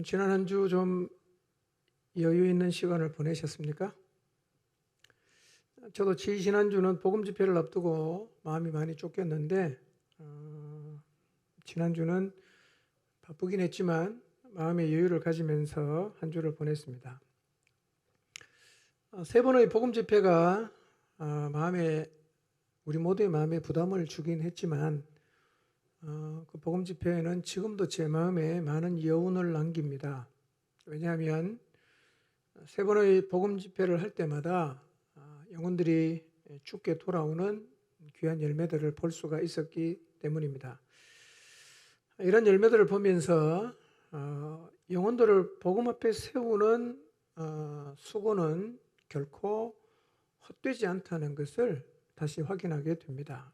지난 한 주 좀 여유 있는 시간을 보내셨습니까? 저도 지난주는 복음 집회를 앞두고 마음이 많이 쫓겼는데 지난주는 바쁘긴 했지만 마음의 여유를 가지면서 한 주를 보냈습니다. 세 번의 복음 집회가 우리 모두의 마음에 부담을 주긴 했지만 그 복음 집회는 지금도 제 마음에 많은 여운을 남깁니다. 왜냐하면 세 번의 복음 집회를 할 때마다 영혼들이 죽게 돌아오는 귀한 열매들을 볼 수가 있었기 때문입니다. 이런 열매들을 보면서 영혼들을 복음 앞에 세우는 수고는 결코 헛되지 않다는 것을 다시 확인하게 됩니다.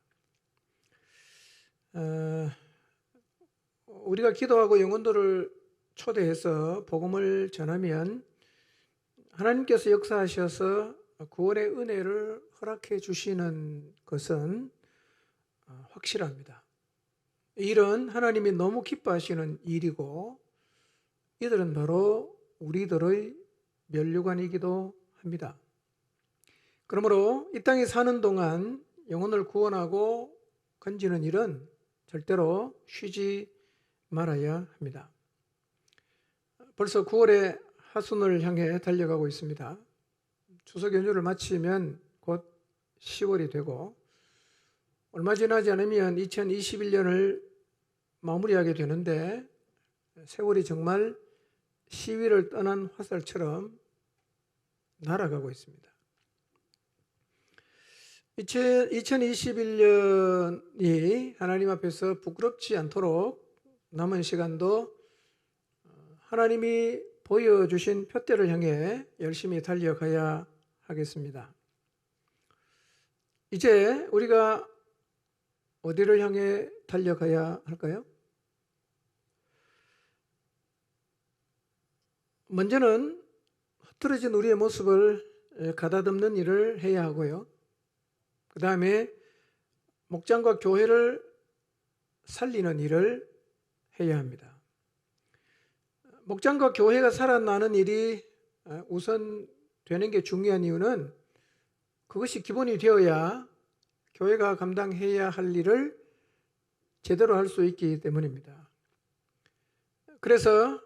우리가 기도하고 영혼들을 초대해서 복음을 전하면 하나님께서 역사하셔서 구원의 은혜를 허락해 주시는 것은 확실합니다. 이 일은 하나님이 너무 기뻐하시는 일이고 이들은 바로 우리들의 면류관이기도 합니다. 그러므로 이 땅에 사는 동안 영혼을 구원하고 건지는 일은 절대로 쉬지 말아야 합니다. 벌써 9월의 하순을 향해 달려가고 있습니다. 추석 연휴를 마치면 곧 10월이 되고 얼마 지나지 않으면 2021년을 마무리하게 되는데 세월이 정말 시위를 떠난 화살처럼 날아가고 있습니다. 2021년이 하나님 앞에서 부끄럽지 않도록 남은 시간도 하나님이 보여주신 표대를 향해 열심히 달려가야 하겠습니다. 이제 우리가 어디를 향해 달려가야 할까요? 먼저는 흐트러진 우리의 모습을 가다듬는 일을 해야 하고요. 그 다음에 목장과 교회를 살리는 일을 해야 합니다. 목장과 교회가 살아나는 일이 우선 되는 게 중요한 이유는 그것이 기본이 되어야 교회가 감당해야 할 일을 제대로 할 수 있기 때문입니다. 그래서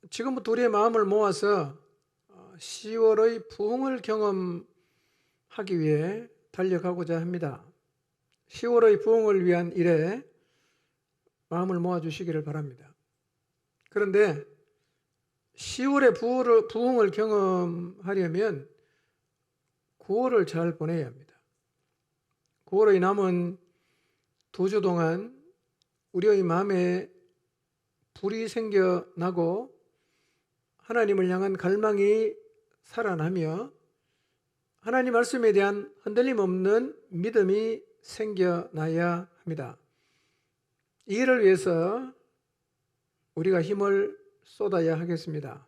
지금부터 우리의 마음을 모아서 10월의 부흥을 경험하기 위해 달려가고자 합니다. 10월의 부흥을 위한 일에 마음을 모아주시기를 바랍니다. 그런데 10월의 부흥을 경험하려면 9월을 잘 보내야 합니다. 9월의 남은 2주 동안 우리의 마음에 불이 생겨나고 하나님을 향한 갈망이 살아나며 하나님 말씀에 대한 흔들림 없는 믿음이 생겨나야 합니다. 이 일을 위해서 우리가 힘을 쏟아야 하겠습니다.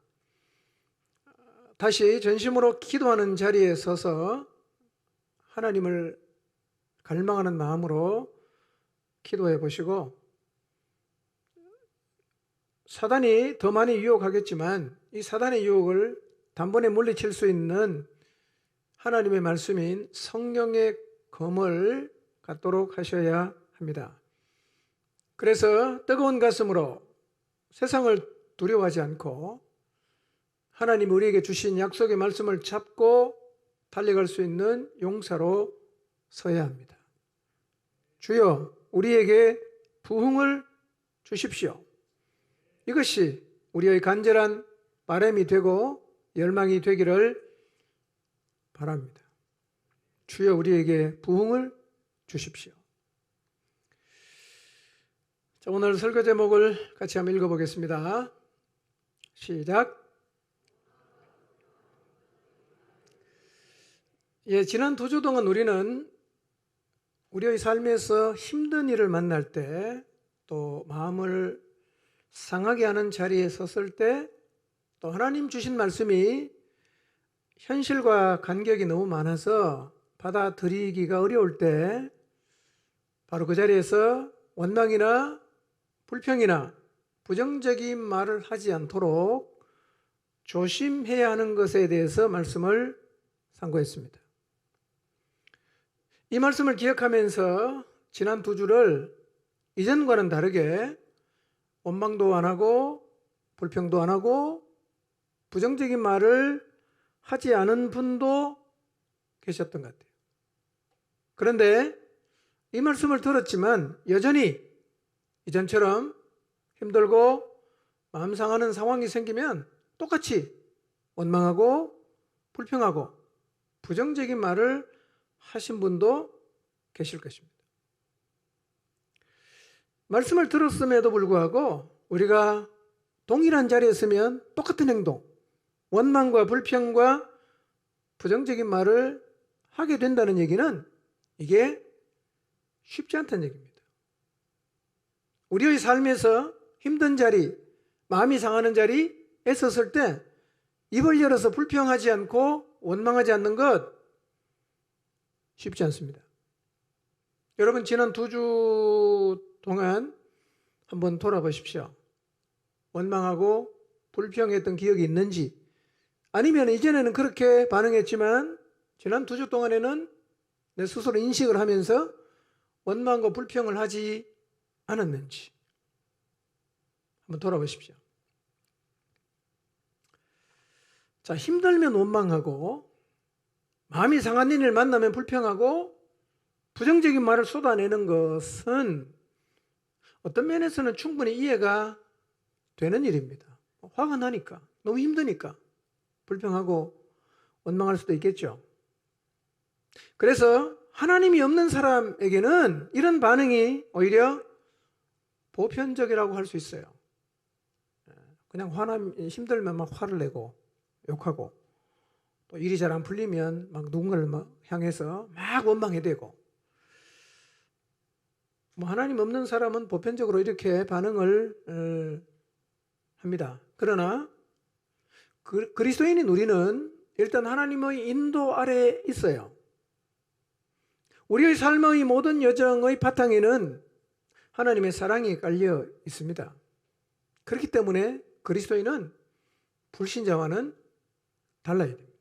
다시 전심으로 기도하는 자리에 서서 하나님을 갈망하는 마음으로 기도해 보시고 사단이 더 많이 유혹하겠지만 이 사단의 유혹을 단번에 물리칠 수 있는 하나님의 말씀인 성령의 검을 갖도록 하셔야 합니다. 그래서 뜨거운 가슴으로 세상을 두려워하지 않고 하나님 우리에게 주신 약속의 말씀을 잡고 달려갈 수 있는 용사로 서야 합니다. 주여 우리에게 부흥을 주십시오. 이것이 우리의 간절한 바람이 되고 열망이 되기를 바랍니다. 주여 우리에게 부흥을 주십시오. 자, 오늘 설교 제목을 같이 한번 읽어보겠습니다. 시작. 지난 2주 동안 우리는 우리의 삶에서 힘든 일을 만날 때, 또 마음을 상하게 하는 자리에 섰을 때, 또 하나님 주신 말씀이 현실과 간격이 너무 많아서 받아들이기가 어려울 때 바로 그 자리에서 원망이나 불평이나 부정적인 말을 하지 않도록 조심해야 하는 것에 대해서 말씀을 상고했습니다. 이 말씀을 기억하면서 지난 두 주를 이전과는 다르게 원망도 안 하고 불평도 안 하고 부정적인 말을 하지 않은 분도 계셨던 것 같아요. 그런데 이 말씀을 들었지만 여전히 이전처럼 힘들고 마음 상하는 상황이 생기면 똑같이 원망하고 불평하고 부정적인 말을 하신 분도 계실 것입니다. 말씀을 들었음에도 불구하고 우리가 동일한 자리에 있으면 똑같은 행동, 원망과 불평과 부정적인 말을 하게 된다는 얘기는 이게 쉽지 않다는 얘기입니다. 우리의 삶에서 힘든 자리, 마음이 상하는 자리에 섰을 때 입을 열어서 불평하지 않고 원망하지 않는 것 쉽지 않습니다. 여러분 지난 두 주 동안 한번 돌아보십시오. 원망하고 불평했던 기억이 있는지, 아니면 이전에는 그렇게 반응했지만 지난 두 주 동안에는 내 스스로 인식을 하면서 원망과 불평을 하지 않았는지 한번 돌아보십시오. 자, 힘들면 원망하고 마음이 상한 일을 만나면 불평하고 부정적인 말을 쏟아내는 것은 어떤 면에서는 충분히 이해가 되는 일입니다. 화가 나니까, 너무 힘드니까 불평하고 원망할 수도 있겠죠. 그래서 하나님이 없는 사람에게는 이런 반응이 오히려 보편적이라고 할 수 있어요. 그냥 힘들면 막 화를 내고 욕하고, 또 일이 잘 안 풀리면 막 누군가를 막 향해서 막 원망해대고, 하나님 없는 사람은 보편적으로 이렇게 반응을 합니다. 그러나 그리스도인인 우리는 일단 하나님의 인도 아래에 있어요. 우리의 삶의 모든 여정의 바탕에는 하나님의 사랑이 깔려 있습니다. 그렇기 때문에 그리스도인은 불신자와는 달라야 됩니다.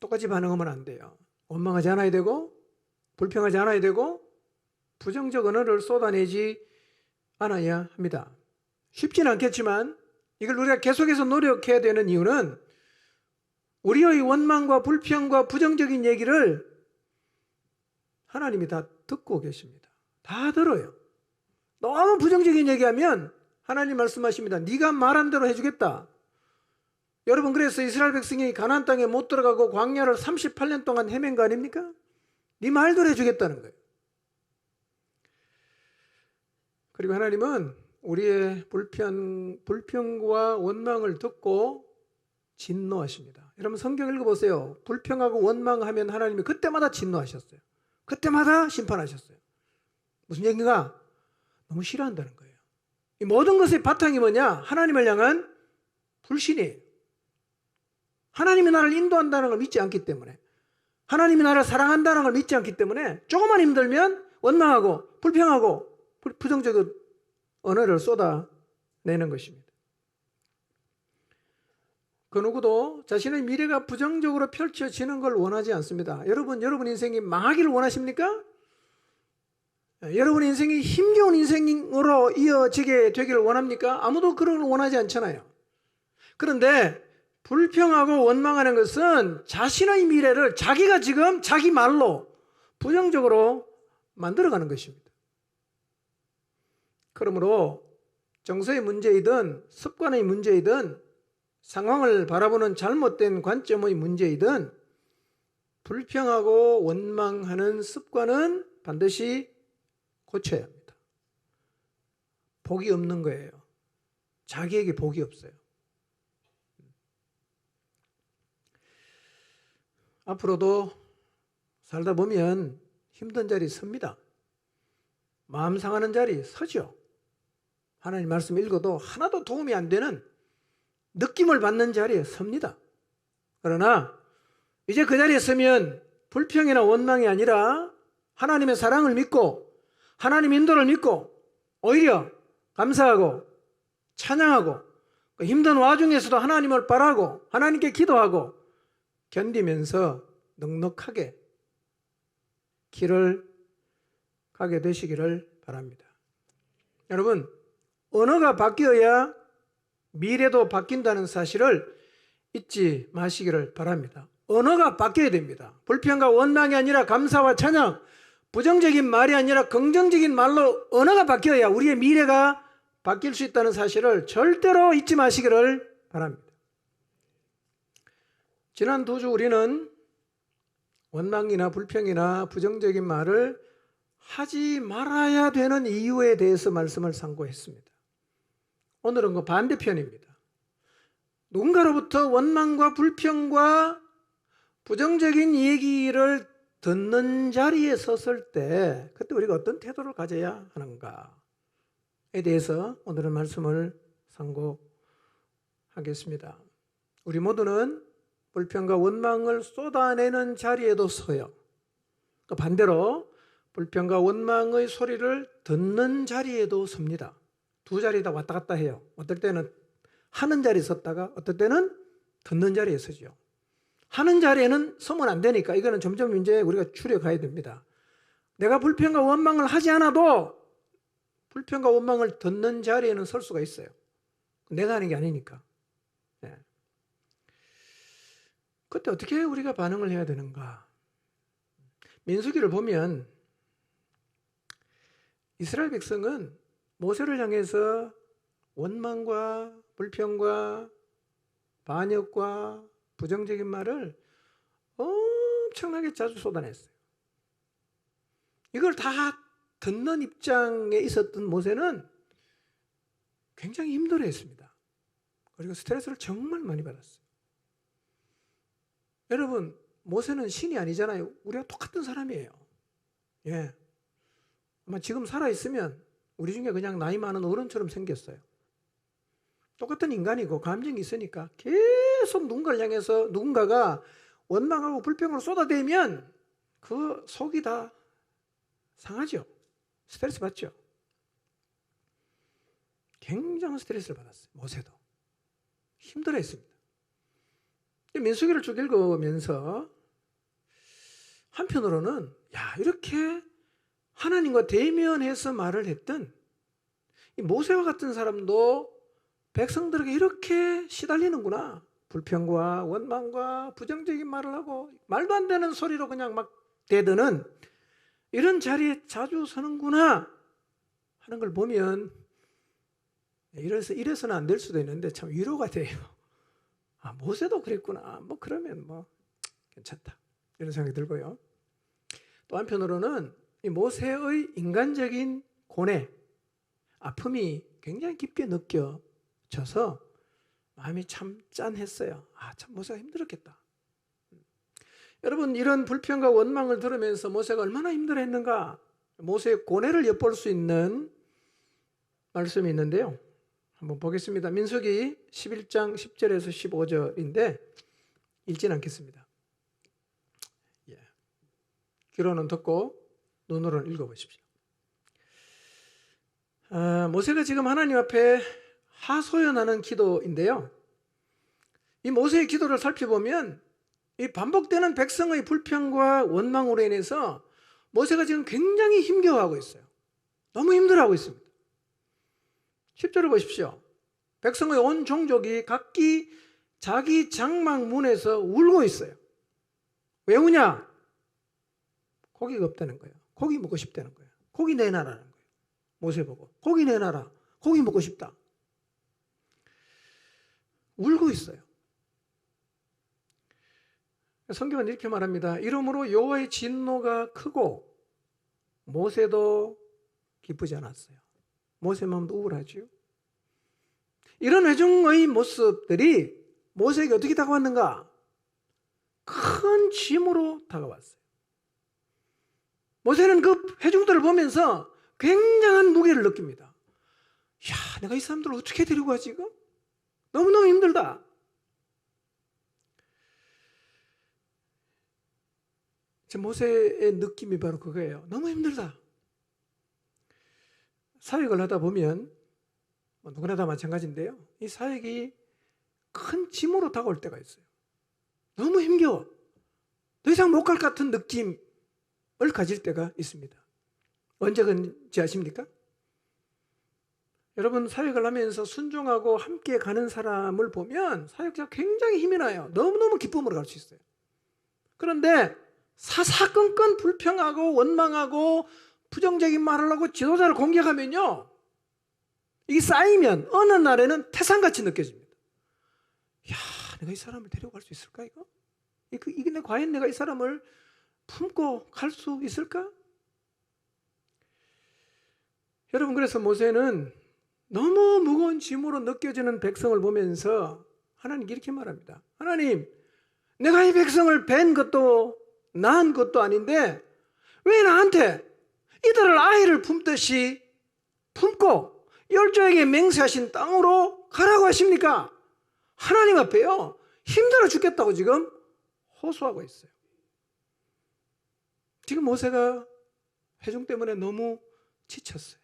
똑같이 반응하면 안 돼요. 원망하지 않아야 되고 불평하지 않아야 되고 부정적 언어를 쏟아내지 않아야 합니다. 쉽지는 않겠지만 이걸 우리가 계속해서 노력해야 되는 이유는 우리의 원망과 불평과 부정적인 얘기를 하나님이 다 듣고 계십니다. 다 들어요. 너무 부정적인 얘기하면 하나님 말씀하십니다. 네가 말한 대로 해주겠다. 여러분, 그래서 이스라엘 백성이 가나안 땅에 못 들어가고 광야를 38년 동안 헤맨 거 아닙니까? 네 말대로 해주겠다는 거예요. 그리고 하나님은 우리의 불평과 원망을 듣고 진노하십니다. 여러분 성경 읽어보세요. 불평하고 원망하면 하나님이 그때마다 진노하셨어요. 그때마다 심판하셨어요. 무슨 얘기인가? 너무 싫어한다는 거예요. 이 모든 것의 바탕이 뭐냐? 하나님을 향한 불신이에요. 하나님이 나를 인도한다는 걸 믿지 않기 때문에, 하나님이 나를 사랑한다는 걸 믿지 않기 때문에 조금만 힘들면 원망하고 불평하고 부정적인 언어를 쏟아내는 것입니다. 그 누구도 자신의 미래가 부정적으로 펼쳐지는 걸 원하지 않습니다. 여러분 인생이 망하기를 원하십니까? 여러분 인생이 힘겨운 인생으로 이어지게 되기를 원합니까? 아무도 그런 걸 원하지 않잖아요. 그런데 불평하고 원망하는 것은 자신의 미래를 자기가 지금 자기 말로 부정적으로 만들어가는 것입니다. 그러므로 정서의 문제이든 습관의 문제이든 상황을 바라보는 잘못된 관점의 문제이든 불평하고 원망하는 습관은 반드시 고쳐야 합니다. 복이 없는 거예요. 자기에게 복이 없어요. 앞으로도 살다 보면 힘든 자리 섭니다. 마음 상하는 자리 서죠. 하나님 말씀 읽어도 하나도 도움이 안 되는 느낌을 받는 자리에 섭니다. 그러나 이제 그 자리에 서면 불평이나 원망이 아니라 하나님의 사랑을 믿고 하나님 인도를 믿고 오히려 감사하고 찬양하고 그 힘든 와중에서도 하나님을 바라고 하나님께 기도하고 견디면서 넉넉하게 길을 가게 되시기를 바랍니다. 여러분, 언어가 바뀌어야 미래도 바뀐다는 사실을 잊지 마시기를 바랍니다. 언어가 바뀌어야 됩니다. 불평과 원망이 아니라 감사와 찬양, 부정적인 말이 아니라 긍정적인 말로 언어가 바뀌어야 우리의 미래가 바뀔 수 있다는 사실을 절대로 잊지 마시기를 바랍니다. 지난 2주 우리는 원망이나 불평이나 부정적인 말을 하지 말아야 되는 이유에 대해서 말씀을 상고했습니다. 오늘은 그 반대편입니다. 누군가로부터 원망과 불평과 부정적인 얘기를 듣는 자리에 섰을 때 그때 우리가 어떤 태도를 가져야 하는가에 대해서 오늘은 말씀을 상고하겠습니다. 우리 모두는 불평과 원망을 쏟아내는 자리에도 서요. 반대로 불평과 원망의 소리를 듣는 자리에도 섭니다. 두 자리 다 왔다 갔다 해요. 어떨 때는 하는 자리에 섰다가 어떨 때는 듣는 자리에 서죠. 하는 자리에는 서면 안 되니까 이거는 점점 이제 우리가 줄여가야 됩니다. 내가 불평과 원망을 하지 않아도 불평과 원망을 듣는 자리에는 설 수가 있어요. 내가 하는 게 아니니까. 네. 그때 어떻게 우리가 반응을 해야 되는가? 민수기를 보면 이스라엘 백성은 모세를 향해서 원망과 불평과 반역과 부정적인 말을 엄청나게 자주 쏟아냈어요. 이걸 다 듣는 입장에 있었던 모세는 굉장히 힘들어했습니다. 그리고 스트레스를 정말 많이 받았어요. 여러분, 모세는 신이 아니잖아요. 우리가 똑같은 사람이에요. 예. 아마 지금 살아있으면 우리 중에 그냥 나이 많은 어른처럼 생겼어요. 똑같은 인간이고 감정이 있으니까 계속 누군가를 향해서 누군가가 원망하고 불평을 쏟아대면 그 속이 다 상하죠. 스트레스 받죠. 굉장한 스트레스를 받았어요. 모세도. 힘들어했습니다. 민수기를 쭉 읽으면서 한편으로는 이렇게 하나님과 대면해서 말을 했던 이 모세와 같은 사람도 백성들에게 이렇게 시달리는구나. 불평과 원망과 부정적인 말을 하고 말도 안 되는 소리로 그냥 막 대드는 이런 자리에 자주 서는구나 하는 걸 보면 이래서는 안 될 수도 있는데 참 위로가 돼요. 모세도 그랬구나. 그러면 괜찮다. 이런 생각이 들고요. 또 한편으로는 이 모세의 인간적인 고뇌, 아픔이 굉장히 깊게 느껴져서 마음이 참 짠했어요. 참 모세가 힘들었겠다. 여러분, 이런 불평과 원망을 들으면서 모세가 얼마나 힘들어했는가? 모세의 고뇌를 엿볼 수 있는 말씀이 있는데요. 한번 보겠습니다. 민수기 11장 10절에서 15절인데 읽진 않겠습니다. 귀로는 듣고 눈으로는 읽어보십시오. 모세가 지금 하나님 앞에 하소연하는 기도인데요. 이 모세의 기도를 살펴보면 이 반복되는 백성의 불평과 원망으로 인해서 모세가 지금 굉장히 힘겨워하고 있어요. 너무 힘들어하고 있습니다. 10절을 보십시오. 백성의 온 종족이 각기 자기 장막 문에서 울고 있어요. 왜 우냐? 고기가 없다는 거예요. 고기 먹고 싶다는 거예요. 고기 내놔라는 거예요. 모세 보고 고기 내놔라. 고기 먹고 싶다. 울고 있어요. 성경은 이렇게 말합니다. 이러므로 여호와의 진노가 크고 모세도 기쁘지 않았어요. 모세 마음도 우울하죠. 이런 회중의 모습들이 모세에게 어떻게 다가왔는가? 큰 짐으로 다가왔어요. 모세는 그 회중들을 보면서 굉장한 무게를 느낍니다. 내가 이 사람들을 어떻게 데리고 가지 이거? 너무너무 힘들다. 모세의 느낌이 바로 그거예요. 너무 힘들다. 사역을 하다 보면 누구나 다 마찬가지인데요. 이 사역이 큰 짐으로 다가올 때가 있어요. 너무 힘겨워. 더 이상 못 갈 것 같은 느낌을 가질 때가 있습니다. 언제 그런지 아십니까? 여러분, 사역을 하면서 순종하고 함께 가는 사람을 보면 사역자가 굉장히 힘이 나요. 너무너무 기쁨으로 갈 수 있어요. 그런데 사사건건 불평하고 원망하고 부정적인 말을 하고 지도자를 공격하면요, 이게 쌓이면 어느 날에는 태산같이 느껴집니다. 야, 내가 이 사람을 데려갈 수 있을까 이거? 이게 과연 내가 이 사람을 품고 갈 수 있을까? 여러분, 그래서 모세는 너무 무거운 짐으로 느껴지는 백성을 보면서 하나님께 이렇게 말합니다. 하나님, 내가 이 백성을 뵌 것도 낳은 것도 아닌데 왜 나한테 이들을 아이를 품듯이 품고 열조에게 맹세하신 땅으로 가라고 하십니까? 하나님 앞에요, 힘들어 죽겠다고 지금 호소하고 있어요. 지금 모세가 회중 때문에 너무 지쳤어요.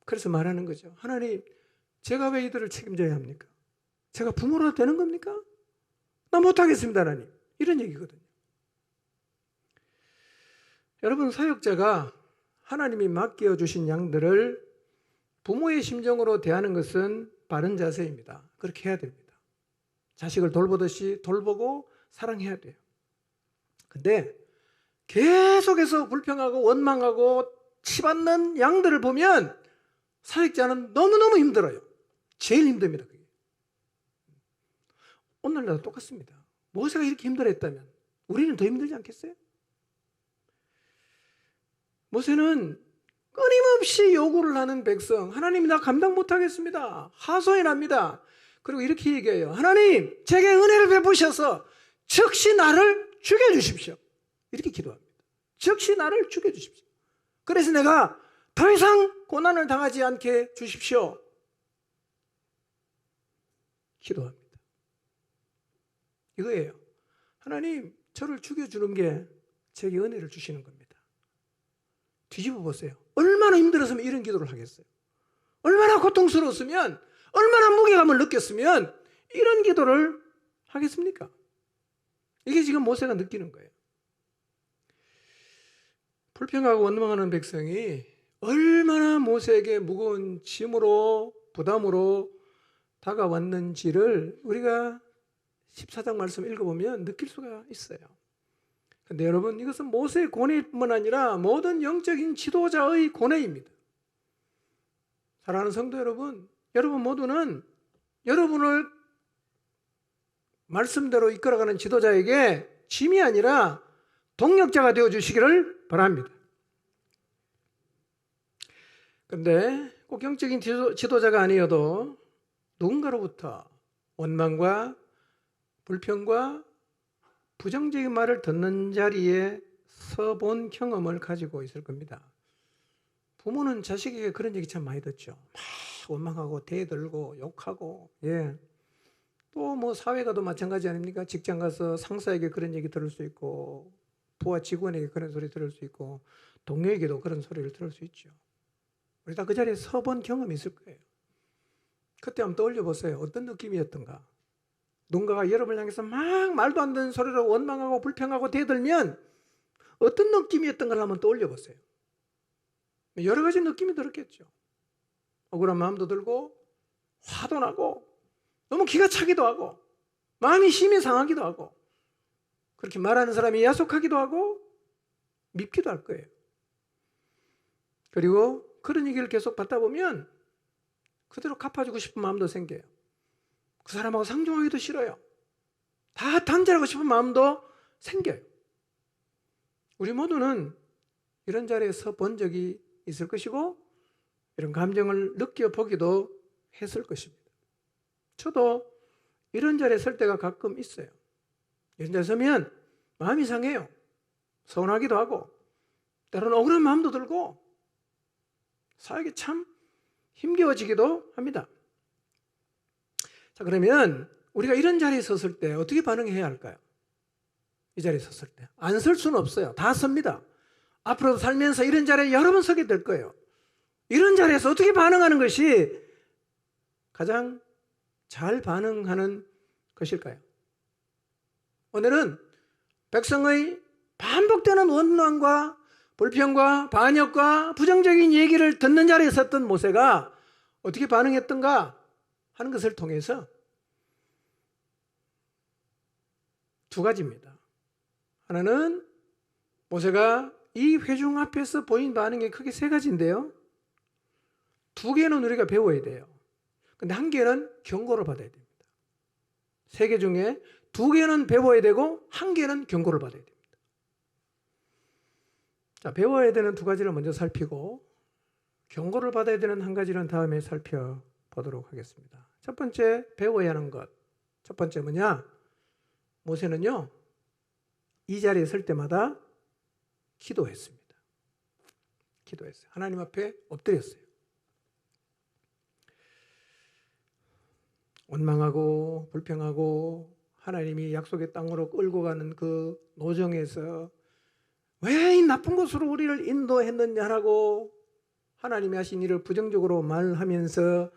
그래서 말하는 거죠. 하나님, 제가 왜 이들을 책임져야 합니까? 제가 부모라도 되는 겁니까? 나 못하겠습니다, 하나님. 이런 얘기거든요. 여러분, 사역자가 하나님이 맡겨주신 양들을 부모의 심정으로 대하는 것은 바른 자세입니다. 그렇게 해야 됩니다. 자식을 돌보듯이 돌보고 사랑해야 돼요. 근데 계속해서 불평하고 원망하고 치받는 양들을 보면 사역자는 너무너무 힘들어요. 제일 힘듭니다. 그게. 오늘날도 똑같습니다. 모세가 이렇게 힘들어했다면 우리는 더 힘들지 않겠어요? 모세는 끊임없이 요구를 하는 백성, 하나님, 나 감당 못하겠습니다. 하소연 합니다. 그리고 이렇게 얘기해요. 하나님, 제게 은혜를 베푸셔서 즉시 나를 죽여주십시오. 이렇게 기도합니다. 즉시 나를 죽여주십시오. 그래서 내가 더 이상 고난을 당하지 않게 주십시오. 기도합니다. 이거예요. 하나님, 저를 죽여주는 게 제게 은혜를 주시는 겁니다. 뒤집어 보세요. 얼마나 힘들었으면 이런 기도를 하겠어요? 얼마나 고통스러웠으면, 얼마나 무게감을 느꼈으면 이런 기도를 하겠습니까? 이게 지금 모세가 느끼는 거예요. 불평하고 원망하는 백성이 얼마나 모세에게 무거운 짐으로, 부담으로 다가왔는지를 우리가 14장 말씀 읽어보면 느낄 수가 있어요. 근데 여러분, 이것은 모세의 고뇌뿐만 아니라 모든 영적인 지도자의 고뇌입니다. 사랑하는 성도 여러분, 여러분 모두는 여러분을 말씀대로 이끌어가는 지도자에게 짐이 아니라 동력자가 되어주시기를 바랍니다. 그런데 꼭 영적인 지도자가 아니어도 누군가로부터 원망과 불평과 부정적인 말을 듣는 자리에 서본 경험을 가지고 있을 겁니다. 부모는 자식에게 그런 얘기 참 많이 듣죠. 막 원망하고 대들고 욕하고, 또 뭐 사회가도 마찬가지 아닙니까? 직장 가서 상사에게 그런 얘기 들을 수 있고, 부하 직원에게 그런 소리 들을 수 있고, 동료에게도 그런 소리를 들을 수 있죠. 우리 다 그 자리에 서본 경험이 있을 거예요. 그때 한번 떠올려 보세요. 어떤 느낌이었던가? 누군가가 여러분을 향해서 막 말도 안 되는 소리로 원망하고 불평하고 대들면 어떤 느낌이었던가를 한번 떠올려 보세요. 여러 가지 느낌이 들었겠죠. 억울한 마음도 들고, 화도 나고, 너무 기가 차기도 하고, 마음이 심히 상하기도 하고, 그렇게 말하는 사람이 야속하기도 하고 밉기도 할 거예요. 그리고 그런 얘기를 계속 받다 보면 그대로 갚아주고 싶은 마음도 생겨요. 그 사람하고 상종하기도 싫어요. 다 단절하고 싶은 마음도 생겨요. 우리 모두는 이런 자리에 서 본 적이 있을 것이고 이런 감정을 느껴보기도 했을 것입니다. 저도 이런 자리에 설 때가 가끔 있어요. 이런 자리에 서면 마음이 상해요. 서운하기도 하고 때로는 억울한 마음도 들고 사역이 참 힘겨워지기도 합니다. 자, 그러면 우리가 이런 자리에 섰을 때 어떻게 반응해야 할까요? 이 자리에 섰을 때 안 설 수는 없어요. 다 섭니다. 앞으로도 살면서 이런 자리에 여러 번 서게 될 거예요. 이런 자리에서 어떻게 반응하는 것이 가장 잘 반응하는 것일까요? 오늘은 백성의 반복되는 원망과 불평과 반역과 부정적인 얘기를 듣는 자리에 섰던 모세가 어떻게 반응했던가 하는 것을 통해서 두 가지입니다. 하나는 모세가 이 회중 앞에서 보인 반응이 크게 세 가지인데요. 두 개는 우리가 배워야 돼요. 근데 한 개는 경고를 받아야 됩니다. 세 개 중에 두 개는 배워야 되고 한 개는 경고를 받아야 됩니다. 자, 배워야 되는 두 가지를 먼저 살피고 경고를 받아야 되는 한 가지는 다음에 살펴보도록 하겠습니다. 첫 번째 배워야 하는 것. 첫 번째 뭐냐? 모세는요, 이 자리에 설 때마다 기도했습니다. 기도했어요. 하나님 앞에 엎드렸어요. 원망하고 불평하고 하나님이 약속의 땅으로 끌고 가는 그 노정에서 왜 이 나쁜 곳으로 우리를 인도했느냐라고 하나님이 하신 일을 부정적으로 말하면서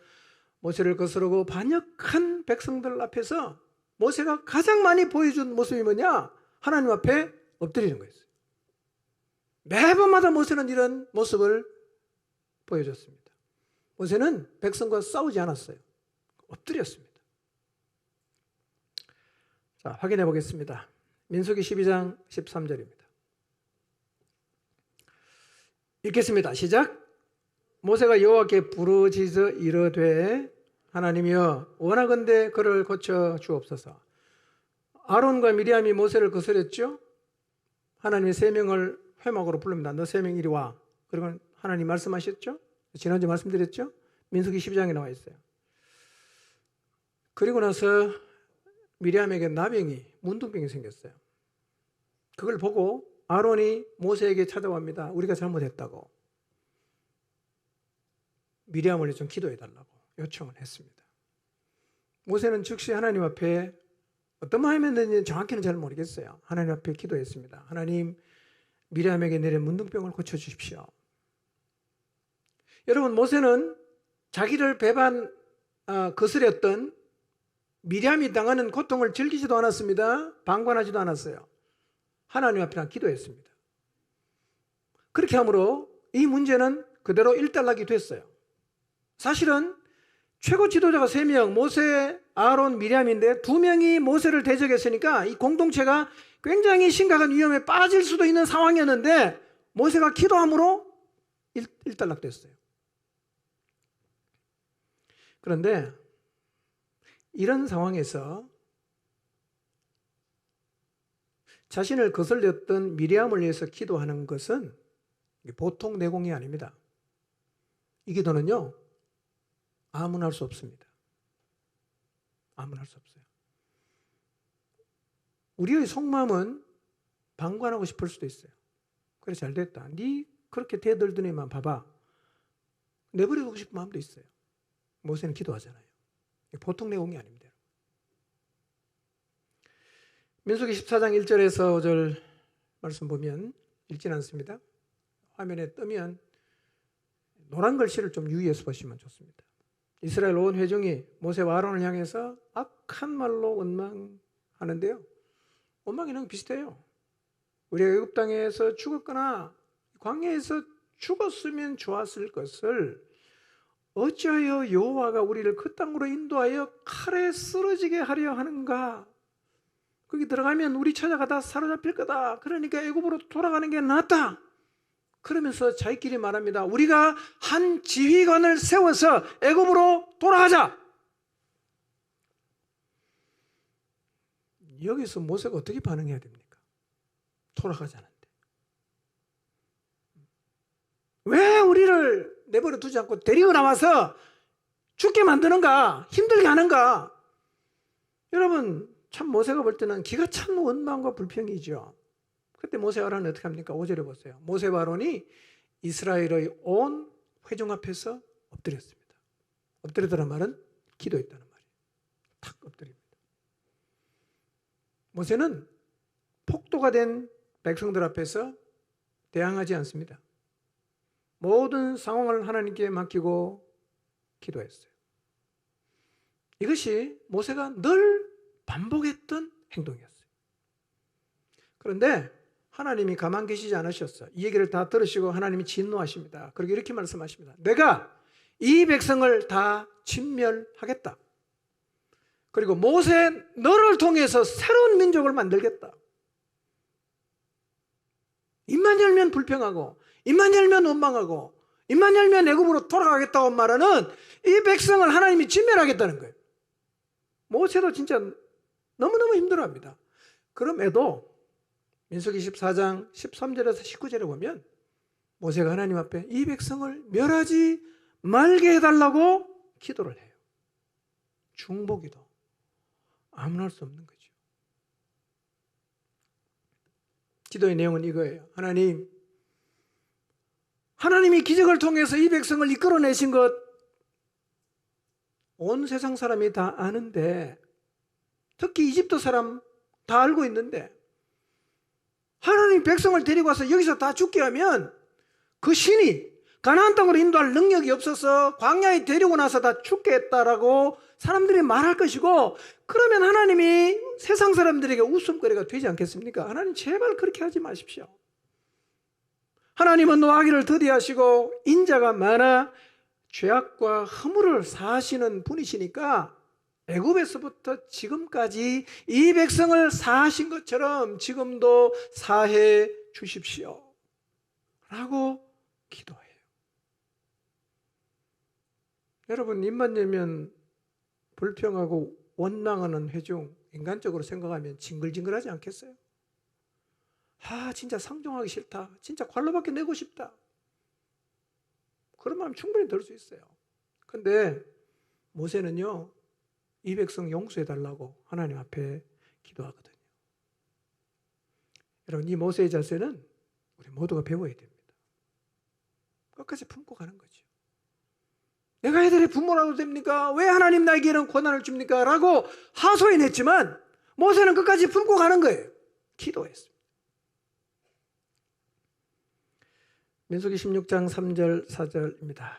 모세를 거스르고 반역한 백성들 앞에서 모세가 가장 많이 보여준 모습이 뭐냐? 하나님 앞에 엎드리는 거였어요. 매번마다 모세는 이런 모습을 보여줬습니다. 모세는 백성과 싸우지 않았어요. 엎드렸습니다. 자, 확인해 보겠습니다. 민수기 12장 13절입니다. 읽겠습니다. 시작. 모세가 여호와께 부르짖어 이르되 하나님이여 원하건대 그를 고쳐 주옵소서. 아론과 미리암이 모세를 거스렸죠. 하나님이 세 명을 회막으로 부릅니다. 너 세 명 이리 와. 그리고 하나님 말씀하셨죠. 지난주 말씀드렸죠. 민수기 12장에 나와 있어요. 그리고 나서 미리암에게 나병이, 문둥병이 생겼어요. 그걸 보고 아론이 모세에게 찾아옵니다. 우리가 잘못했다고. 미리암을 좀 기도해달라고 요청을 했습니다. 모세는 즉시 하나님 앞에 어떤 마음이 있는지 정확히는 잘 모르겠어요. 하나님 앞에 기도했습니다. 하나님, 미리암에게 내린 문둥병을 고쳐주십시오. 여러분, 모세는 자기를 거스렸던 미리암이 당하는 고통을 즐기지도 않았습니다. 방관하지도 않았어요. 하나님 앞에 기도했습니다. 그렇게 함으로 이 문제는 그대로 일단락이 됐어요. 사실은 최고 지도자가 3명, 모세, 아론, 미리암인데 2명이 모세를 대적했으니까 이 공동체가 굉장히 심각한 위험에 빠질 수도 있는 상황이었는데 모세가 기도함으로 일단락됐어요. 그런데 이런 상황에서 자신을 거슬렸던 미리암을 위해서 기도하는 것은 보통 내공이 아닙니다. 이 기도는요, 아무나 할 수 없습니다. 아무나 할 수 없어요. 우리의 속마음은 방관하고 싶을 수도 있어요. 그래, 잘 됐다. 네 그렇게 대들던 애만 봐봐. 내버려두고 싶은 마음도 있어요. 모세는 기도하잖아요. 보통 내용이 아닙니다. 민수기 14장 1절에서 5절 말씀 보면 읽지는 않습니다. 화면에 뜨면 노란 글씨를 좀 유의해서 보시면 좋습니다. 이스라엘 온 회중이 모세와 아론을 향해서 악한 말로 원망하는데요. 원망이 너무 비슷해요. 우리가 애굽 땅에서 죽었거나 광야에서 죽었으면 좋았을 것을 어찌하여 여호와가 우리를 그 땅으로 인도하여 칼에 쓰러지게 하려 하는가? 거기 들어가면 우리 찾아가다 사로잡힐 거다. 그러니까 애굽으로 돌아가는 게 낫다. 그러면서 자기끼리 말합니다. 우리가 한 지휘관을 세워서 애굽으로 돌아가자. 여기서 모세가 어떻게 반응해야 됩니까? 돌아가자는데. 왜 우리를 내버려 두지 않고 데리고 나와서 죽게 만드는가? 힘들게 하는가? 여러분, 참 모세가 볼 때는 기가 찬 원망과 불평이죠. 그때 모세와 아론은 어떻게 합니까? 5절에 보세요. 모세와 아론이 이스라엘의 온 회중 앞에서 엎드렸습니다. 엎드리더란 말은 기도했다는 말이에요. 탁 엎드립니다. 모세는 폭도가 된 백성들 앞에서 대항하지 않습니다. 모든 상황을 하나님께 맡기고 기도했어요. 이것이 모세가 늘 반복했던 행동이었어요. 그런데 하나님이 가만 계시지 않으셨어요. 이 얘기를 다 들으시고 하나님이 진노하십니다. 그리고 이렇게 말씀하십니다. 내가 이 백성을 다 진멸하겠다. 그리고 모세 너를 통해서 새로운 민족을 만들겠다. 입만 열면 불평하고 입만 열면 원망하고 입만 열면 애굽으로 돌아가겠다고 말하는 이 백성을 하나님이 진멸하겠다는 거예요. 모세도 진짜 너무너무 힘들어합니다. 그럼에도 민수기 14장 13절에서 19절에 보면 모세가 하나님 앞에 이 백성을 멸하지 말게 해달라고 기도를 해요. 중보기도. 아무나 할 수 없는 거죠. 기도의 내용은 이거예요. 하나님이 기적을 통해서 이 백성을 이끌어내신 것 온 세상 사람이 다 아는데, 특히 이집트 사람 다 알고 있는데, 하나님 백성을 데리고 와서 여기서 다 죽게 하면 그 신이 가나안 땅으로 인도할 능력이 없어서 광야에 데리고 나서 다 죽게 했다라고 사람들이 말할 것이고, 그러면 하나님이 세상 사람들에게 웃음거리가 되지 않겠습니까? 하나님 제발 그렇게 하지 마십시오. 하나님은 노하기를 더디하시고 인자가 많아 죄악과 허물을 사하시는 분이시니까 애굽에서부터 지금까지 이 백성을 사하신 것처럼 지금도 사해 주십시오 라고 기도해요. 여러분, 입만 열면 불평하고 원망하는 회중, 인간적으로 생각하면 징글징글하지 않겠어요? 진짜 상종하기 싫다. 진짜 관로밖에 내고 싶다. 그런 마음 충분히 들 수 있어요. 근데 모세는요, 이 백성 용서해달라고 하나님 앞에 기도하거든요. 여러분, 이 모세의 자세는 우리 모두가 배워야 됩니다. 끝까지 품고 가는 거죠. 내가 애들의 부모라도 됩니까? 왜 하나님 나에게 이런 고난을 줍니까? 라고 하소연 했지만 모세는 끝까지 품고 가는 거예요. 기도했습니다. 민수기 16장 3절 4절입니다.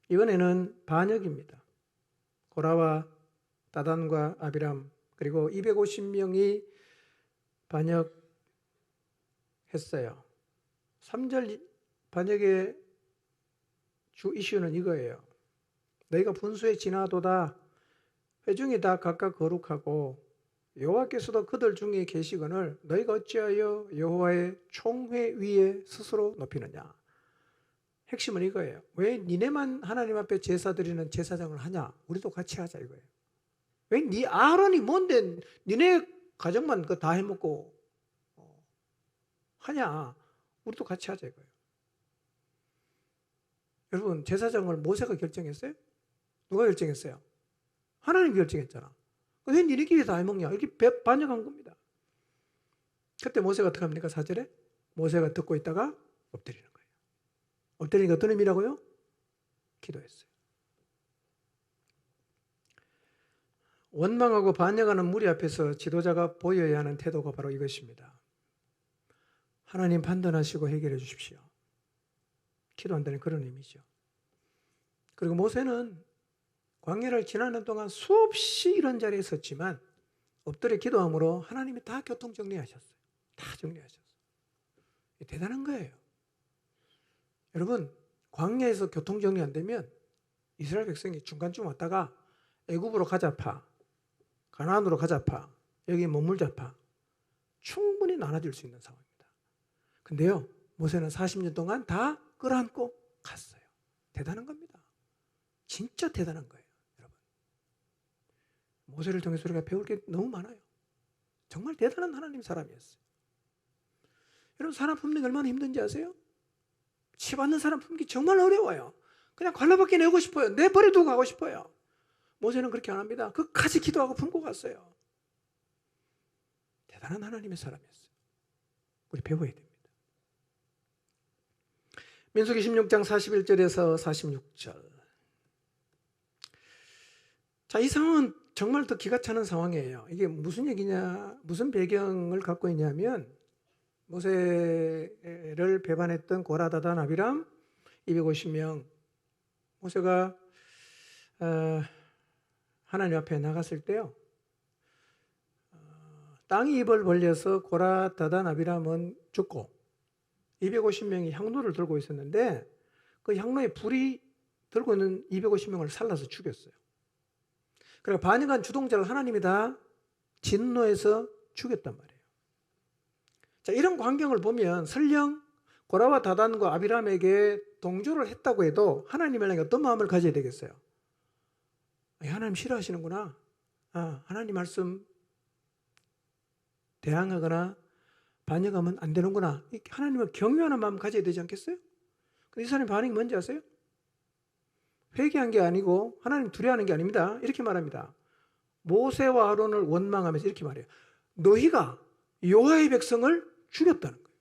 이번에는 반역입니다. 고라와 다단과 아비람 그리고 250명이 반역했어요. 3절 반역의 주 이슈는 이거예요. 너희가 분수에 지나도다 회중이 다 각각 거룩하고 여호와께서도 그들 중에 계시거늘 너희가 어찌하여 여호와의 총회 위에 스스로 높이느냐. 핵심은 이거예요. 왜 니네만 하나님 앞에 제사 드리는 제사장을 하냐? 우리도 같이 하자 이거예요. 왜 니 아론이 뭔데 니네 가정만 그 다 해먹고 하냐? 우리도 같이 하자 이거예요. 여러분, 제사장을 모세가 결정했어요? 누가 결정했어요? 하나님이 결정했잖아. 왜 니네끼리 다 해먹냐? 이렇게 반역한 겁니다. 그때 모세가 어떻게 합니까? 4절에 모세가 듣고 있다가 엎드리는 거예요. 엎드리니까 어떤 의미라고요? 기도했어요. 원망하고 반역하는 무리 앞에서 지도자가 보여야 하는 태도가 바로 이것입니다. 하나님 판단하시고 해결해 주십시오. 기도한다는 그런 의미죠. 그리고 모세는 광야를 지나는 동안 수없이 이런 자리에 섰지만 엎드려 기도함으로 하나님이 다 교통 정리하셨어요. 다 정리하셨어요. 대단한 거예요. 여러분, 광야에서 교통 정리 안 되면 이스라엘 백성이 중간쯤 왔다가 애굽으로 가자파, 가나안으로 가자파, 여기 머물자파 충분히 나눠질 수 있는 상황입니다. 근데요, 모세는 40년 동안 다 끌어안고 갔어요. 대단한 겁니다. 진짜 대단한 거예요. 모세를 통해서 우리가 배울 게 너무 많아요. 정말 대단한 하나님 사람이었어요. 여러분, 사람 품는 게 얼마나 힘든지 아세요? 치 받는 사람 품기 정말 어려워요. 그냥 관로밖에 내고 싶어요. 내 버려두고 가고 싶어요. 모세는 그렇게 안 합니다. 끝까지 기도하고 품고 갔어요. 대단한 하나님의 사람이었어요. 우리 배워야 됩니다. 민수기 16장 41절에서 46절. 자, 이 상황은 정말 더 기가 차는 상황이에요. 이게 무슨 얘기냐, 무슨 배경을 갖고 있냐면 모세를 배반했던 고라, 다단, 아비람 250명. 모세가 하나님 앞에 나갔을 때요, 땅이 입을 벌려서 고라, 다단, 아비람은 죽고 250명이 향로를 들고 있었는데 그 향로에 불이 들고 있는 250명을 살라서 죽였어요. 그러니까 반역한 주동자를 하나님이 다 진노해서 죽였단 말이에요. 자, 이런 광경을 보면 설령 고라와 다단과 아비람에게 동조를 했다고 해도 하나님에게 어떤 마음을 가져야 되겠어요? 하나님 싫어하시는구나. 하나님 말씀 대항하거나 반역하면 안 되는구나. 하나님을 경외하는 마음 가져야 되지 않겠어요? 근데 이 사람의 반응이 뭔지 아세요? 회개한 게 아니고 하나님 두려워하는 게 아닙니다. 이렇게 말합니다. 모세와 아론을 원망하면서 이렇게 말해요. 너희가 여호와의 백성을 죽였다는 거예요.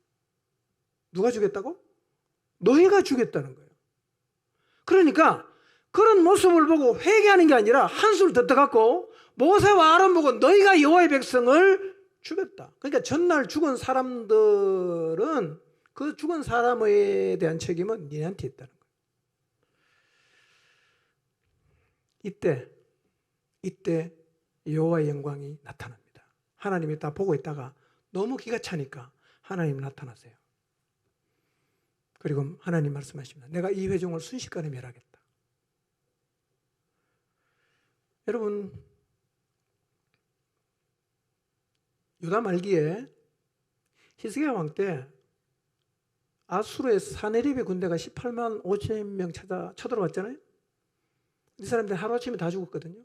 누가 죽였다고? 너희가 죽였다는 거예요. 그러니까 그런 모습을 보고 회개하는 게 아니라 한술 더 떠갖고 모세와 아론 보고 너희가 여호와의 백성을 죽였다. 그러니까 전날 죽은 사람들은 그 죽은 사람에 대한 책임은 너희한테 있다는 거예요. 이때 여호와의 영광이 나타납니다. 하나님이 다 보고 있다가 너무 기가 차니까 하나님 나타나세요. 그리고 하나님 말씀하십니다. 내가 이 회중을 순식간에 멸하겠다. 여러분, 유다 말기에 히스기야 왕 때 아수르의 사네립의 군대가 18만 5천 명 쳐들어왔잖아요. 이 사람들 하루아침에 다 죽었거든요.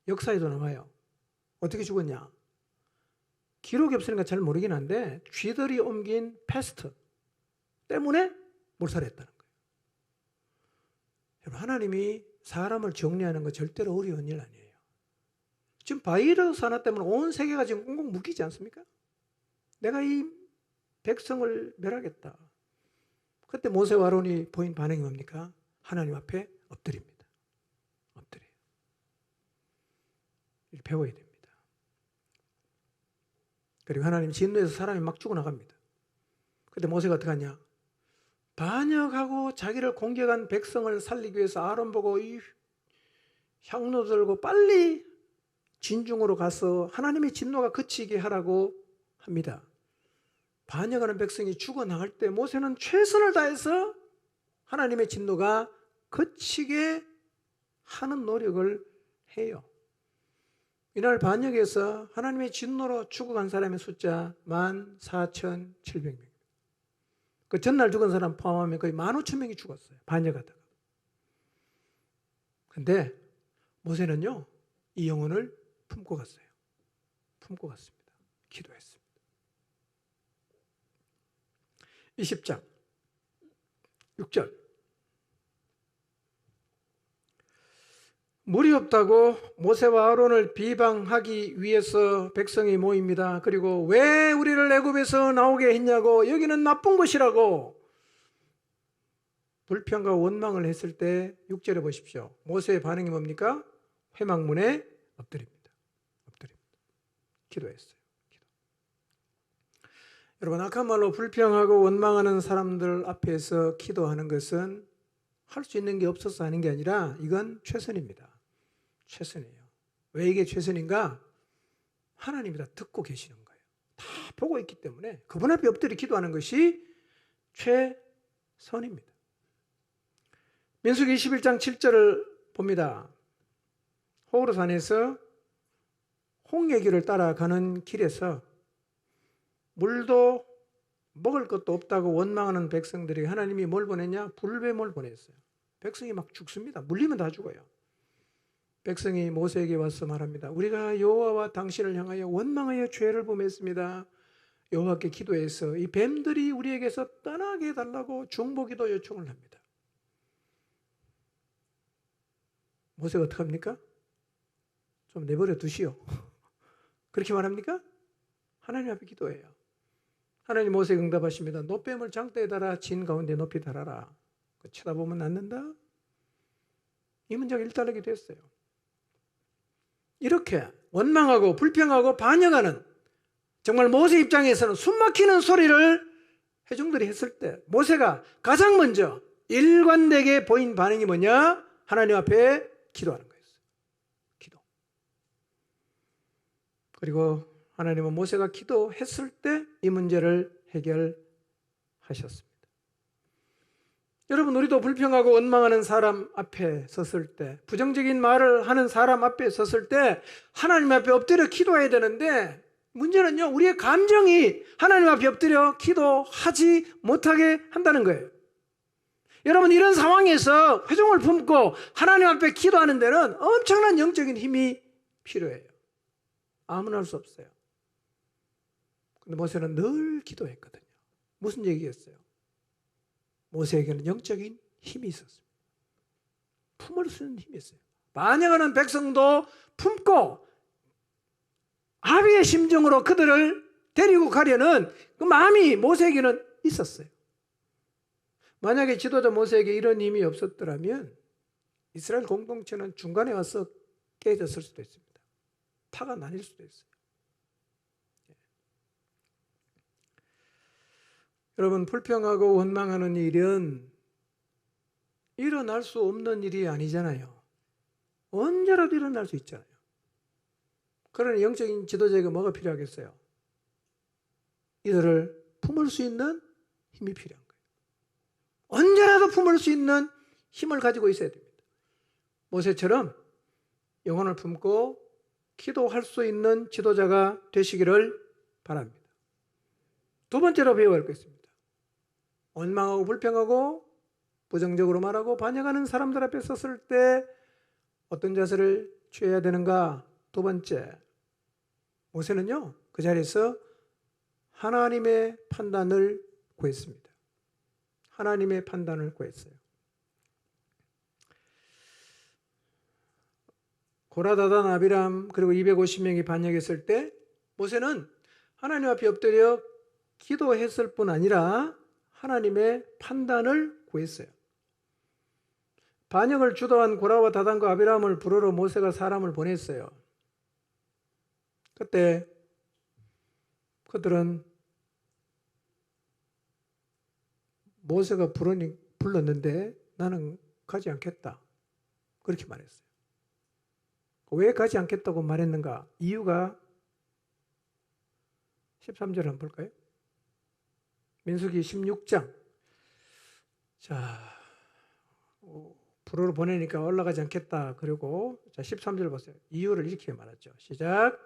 역사에도 나와요. 어떻게 죽었냐? 기록이 없으니까 잘 모르긴 한데 쥐들이 옮긴 패스트 때문에 몰살했다는 거예요. 여러분, 하나님이 사람을 정리하는 거 절대로 어려운 일 아니에요. 지금 바이러스 하나 때문에 온 세계가 지금 꽁꽁 묶이지 않습니까? 내가 이 백성을 멸하겠다. 그때 모세와 아론이 보인 반응이 뭡니까? 하나님 앞에 엎드립니다. 엎드려요. 이렇게 배워야 됩니다. 그리고 하나님 진노에서 사람이 막 죽어나갑니다. 그때 모세가 어떻게 하냐? 반역하고 자기를 공격한 백성을 살리기 위해서 아론 보고 이 향로 들고 빨리 진중으로 가서 하나님의 진노가 그치게 하라고 합니다. 반역하는 백성이 죽어나갈 때 모세는 최선을 다해서 하나님의 진노가 그치게 하는 노력을 해요. 이날 반역에서 하나님의 진노로 죽어간 사람의 숫자 14,700명. 그 전날 죽은 사람 포함하면 거의 15,000명이 죽었어요. 반역하다가. 근데 모세는요, 이 영혼을 품고 갔어요. 품고 갔습니다. 기도했습니다. 20장 6절. 물이 없다고 모세와 아론을 비방하기 위해서 백성이 모입니다. 그리고 왜 우리를 애굽에서 나오게 했냐고, 여기는 나쁜 곳이라고 불평과 원망을 했을 때 6절에 보십시오. 모세의 반응이 뭡니까? 회막문에 엎드립니다. 엎드립니다. 기도했어요. 기도. 여러분, 악한 말로 불평하고 원망하는 사람들 앞에서 기도하는 것은 할 수 있는 게 없어서 하는 게 아니라 이건 최선입니다. 최선이에요. 왜 이게 최선인가? 하나님이 다 듣고 계시는 거예요. 다 보고 있기 때문에 그분 앞에 엎드려 기도하는 것이 최선입니다. 민수기 21장 7절을 봅니다. 호르산에서 홍해길을 따라가는 길에서 물도 먹을 것도 없다고 원망하는 백성들이 하나님이 뭘 보냈냐? 불뱀을 보냈어요. 백성이 막 죽습니다. 물리면 다 죽어요. 백성이 모세에게 와서 말합니다. 우리가 여호와와 당신을 향하여 원망하여 죄를 범했습니다. 여호와께 기도해서 이 뱀들이 우리에게서 떠나게 해달라고 중보기도 요청을 합니다. 모세가 어떻게 합니까? 좀 내버려 두시오. 그렇게 말합니까? 하나님 앞에 기도해요. 하나님 모세에게 응답하십니다. 노뱀을 장대에 달아 진 가운데 높이 달아라. 쳐다보면 낫는다. 이 문제가 일단하게 됐어요. 이렇게 원망하고 불평하고 반역하는, 정말 모세 입장에서는 숨막히는 소리를 회중들이 했을 때 모세가 가장 먼저 일관되게 보인 반응이 뭐냐? 하나님 앞에 기도하는 거였어요. 기도. 그리고 하나님은 모세가 기도했을 때 이 문제를 해결하셨습니다. 여러분, 우리도 불평하고 원망하는 사람 앞에 섰을 때, 부정적인 말을 하는 사람 앞에 섰을 때 하나님 앞에 엎드려 기도해야 되는데, 문제는요, 우리의 감정이 하나님 앞에 엎드려 기도하지 못하게 한다는 거예요. 여러분, 이런 상황에서 회종을 품고 하나님 앞에 기도하는 데는 엄청난 영적인 힘이 필요해요. 아무나 할 수 없어요. 근데 모세는 늘 기도했거든요. 무슨 얘기겠어요? 모세에게는 영적인 힘이 있었습니다. 품을 수 있는 힘이 있어요. 반역하는 백성도 품고 아비의 심정으로 그들을 데리고 가려는 그 마음이 모세에게는 있었어요. 만약에 지도자 모세에게 이런 힘이 없었더라면 이스라엘 공동체는 중간에 와서 깨졌을 수도 있습니다. 파가 나뉠 수도 있어요. 여러분, 불평하고 원망하는 일은 일어날 수 없는 일이 아니잖아요. 언제라도 일어날 수 있잖아요. 그러니 영적인 지도자에게 뭐가 필요하겠어요? 이들을 품을 수 있는 힘이 필요한 거예요. 언제라도 품을 수 있는 힘을 가지고 있어야 됩니다. 모세처럼 영혼을 품고 기도할 수 있는 지도자가 되시기를 바랍니다. 두 번째로 배워야 할 것입니다. 원망하고 불평하고 부정적으로 말하고 반역하는 사람들 앞에 섰을 때 어떤 자세를 취해야 되는가? 두 번째, 모세는요, 그 자리에서 하나님의 판단을 구했습니다. 하나님의 판단을 구했어요. 고라, 다단, 아비람 그리고 250명이 반역했을 때 모세는 하나님 앞에 엎드려 기도했을 뿐 아니라 하나님의 판단을 구했어요. 반역을 주도한 고라와 다단과 아비람을 부르러 모세가 사람을 보냈어요. 그때 그들은 모세가 불렀는데 나는 가지 않겠다, 그렇게 말했어요. 왜 가지 않겠다고 말했는가? 이유가 13절 한번 볼까요? 민수기 16장. 자, 부르러 보내니까 올라가지 않겠다. 그리고 자, 13절 보세요. 이유를 이렇게 말하죠. 시작.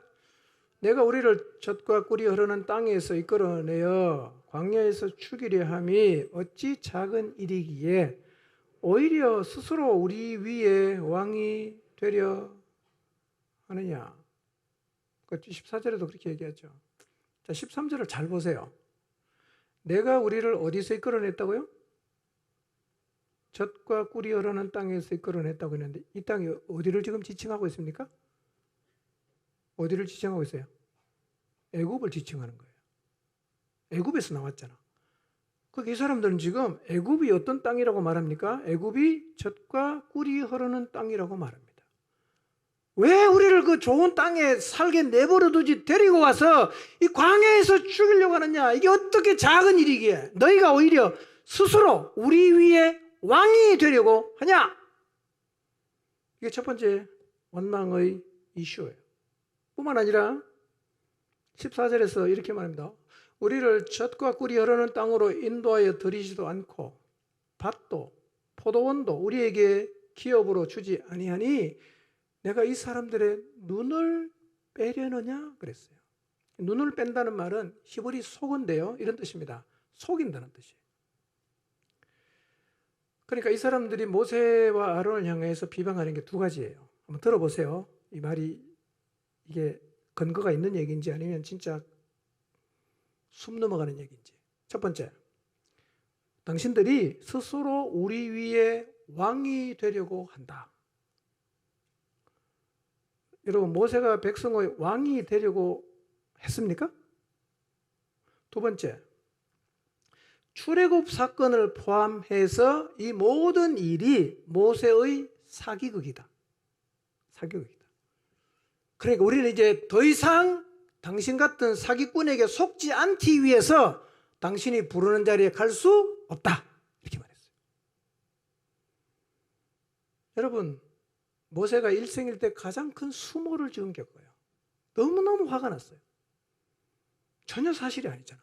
내가 우리를 젖과 꿀이 흐르는 땅에서 이끌어내어 광야에서 죽이려 함이 어찌 작은 일이기에 오히려 스스로 우리 위에 왕이 되려 하느냐. 14절에도 그렇게 얘기하죠. 자, 13절을 잘 보세요. 내가 우리를 어디서 이끌어냈다고요? 젖과 꿀이 흐르는 땅에서 이끌어냈다고 했는데 이 땅이 어디를 지금 지칭하고 있습니까? 어디를 지칭하고 있어요? 애굽을 지칭하는 거예요. 애굽에서 나왔잖아. 이 사람들은 지금 애굽이 어떤 땅이라고 말합니까? 애굽이 젖과 꿀이 흐르는 땅이라고 말합니다. 왜 우리를 그 좋은 땅에 살게 내버려두지 데리고 와서 이 광야에서 죽이려고 하느냐? 이게 어떻게 작은 일이기에 너희가 오히려 스스로 우리 위에 왕이 되려고 하냐? 이게 첫 번째 원망의 이슈예요. 뿐만 아니라 14절에서 이렇게 말합니다. 우리를 젖과 꿀이 흐르는 땅으로 인도하여 들이지도 않고 밭도 포도원도 우리에게 기업으로 주지 아니하니 내가 이 사람들의 눈을 빼려느냐 그랬어요. 눈을 뺀다는 말은 히브리 속은데요, 이런 뜻입니다. 속인다는 뜻이에요. 그러니까 이 사람들이 모세와 아론을 향해서 비방하는 게 두 가지예요. 한번 들어보세요. 이 말이 이게 근거가 있는 얘기인지 아니면 진짜 숨 넘어가는 얘기인지. 첫 번째, 당신들이 스스로 우리 위에 왕이 되려고 한다. 여러분, 모세가 백성의 왕이 되려고 했습니까? 두 번째, 출애굽 사건을 포함해서 이 모든 일이 모세의 사기극이다. 사기극이다. 그러니까 우리는 이제 더 이상 당신 같은 사기꾼에게 속지 않기 위해서 당신이 부르는 자리에 갈 수 없다. 이렇게 말했어요. 여러분, 모세가 일생일 때 가장 큰 수모를 지은 게 그거예요. 너무너무 화가 났어요. 전혀 사실이 아니잖아.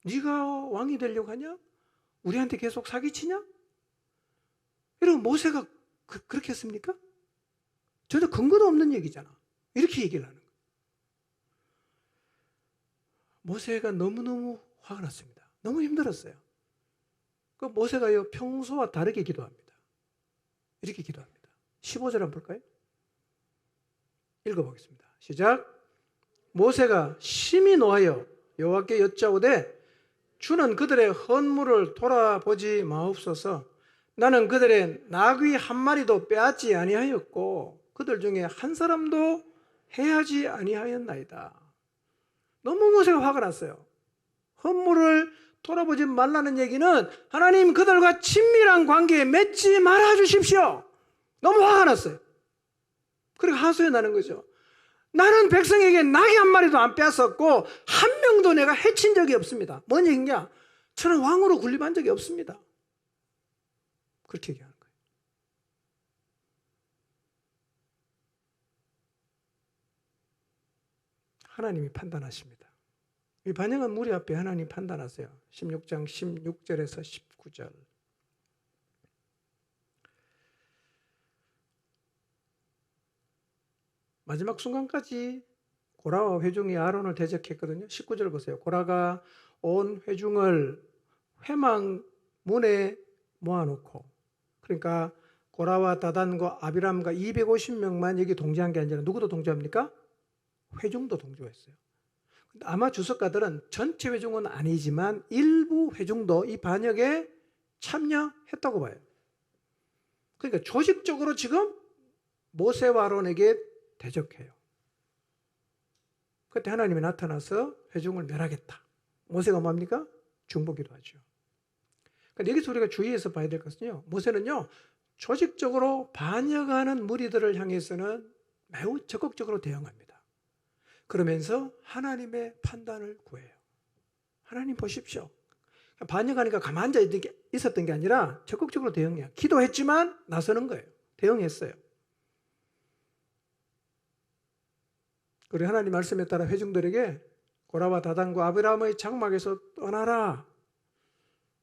네가 왕이 되려고 하냐? 우리한테 계속 사기치냐? 여러분, 모세가 그렇게 했습니까? 전혀 근거도 없는 얘기잖아. 이렇게 얘기를 하는 거예요. 모세가 너무너무 화가 났습니다. 너무 힘들었어요. 그 모세가요, 평소와 다르게 기도합니다. 이렇게 기도합니다. 15절 한번 볼까요? 읽어보겠습니다. 시작. 모세가 심히 노하여 여호와께 여짜오되 주는 그들의 헌물을 돌아보지 마옵소서. 나는 그들의 나귀 한 마리도 빼앗지 아니하였고 그들 중에 한 사람도 해하지 아니하였나이다. 너무 모세가 화가 났어요. 헌물을 돌아보지 말라는 얘기는 하나님 그들과 친밀한 관계에 맺지 말아 주십시오. 너무 화가 났어요. 그리고 하소연 나는 거죠. 나는 백성에게 나귀 한 마리도 안 빼앗았고 한 명도 내가 해친 적이 없습니다. 뭔 얘기냐? 저는 왕으로 군림한 적이 없습니다. 그렇게 얘기하는 거예요. 하나님이 판단하십니다. 이 반역한 무리 앞에 하나님 판단하세요. 16장 16절에서 19절. 마지막 순간까지 고라와 회중이 아론을 대적했거든요. 19절 보세요. 고라가 온 회중을 회망문에 모아놓고, 그러니까 고라와 다단과 아비람과 250명만 여기 동조한 게 아니라 누구도 동조합니까? 회중도 동조했어요. 아마 주석가들은 전체 회중은 아니지만 일부 회중도 이 반역에 참여했다고 봐요. 그러니까 조직적으로 지금 모세와 아론에게 대적해요. 그때 하나님이 나타나서 회중을 멸하겠다. 모세가 뭡니까? 중보기도 하죠. 그러니까 여기서 우리가 주의해서 봐야 될 것은요, 모세는요 조직적으로 반역하는 무리들을 향해서는 매우 적극적으로 대응합니다. 그러면서 하나님의 판단을 구해요. 하나님 보십시오. 반역하니까 가만히 앉아 있었던 게 아니라 적극적으로 대응해요. 기도했지만 나서는 거예요. 대응했어요. 그리고 하나님 말씀에 따라 회중들에게 고라와 다단과 아비람의 장막에서 떠나라.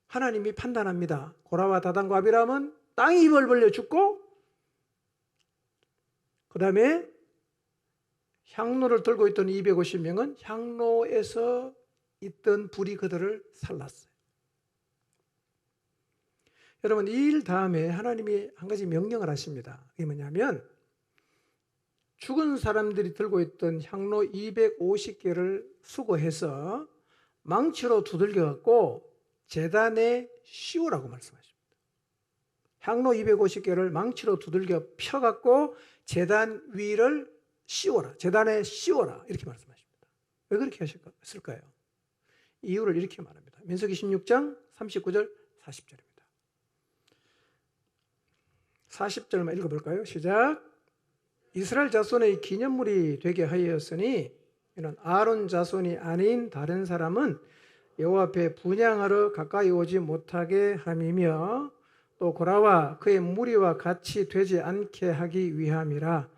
하나님이 판단합니다. 고라와 다단과 아비람은 땅이 입을 벌려 죽고, 그 다음에 향로를 들고 있던 250명은 향로에서 있던 불이 그들을 살랐어요. 여러분, 이 일 다음에 하나님이 한 가지 명령을 하십니다. 그게 뭐냐면 죽은 사람들이 들고 있던 향로 250개를 수거해서 망치로 두들겨 갖고 제단에 씌우라고 말씀하십니다. 향로 250개를 망치로 두들겨 펴 갖고 제단 위를 씌워라. 제단에 씌워라. 이렇게 말씀하십니다. 왜 그렇게 하셨을까요? 이유를 이렇게 말합니다. 민수기 16장 39절 40절입니다. 40절만 읽어볼까요? 시작. 이스라엘 자손의 기념물이 되게 하였으니 이는 아론 자손이 아닌 다른 사람은 여호와 앞에 분향하러 가까이 오지 못하게 함이며 또 고라와 그의 무리와 같이 되지 않게 하기 위함이라.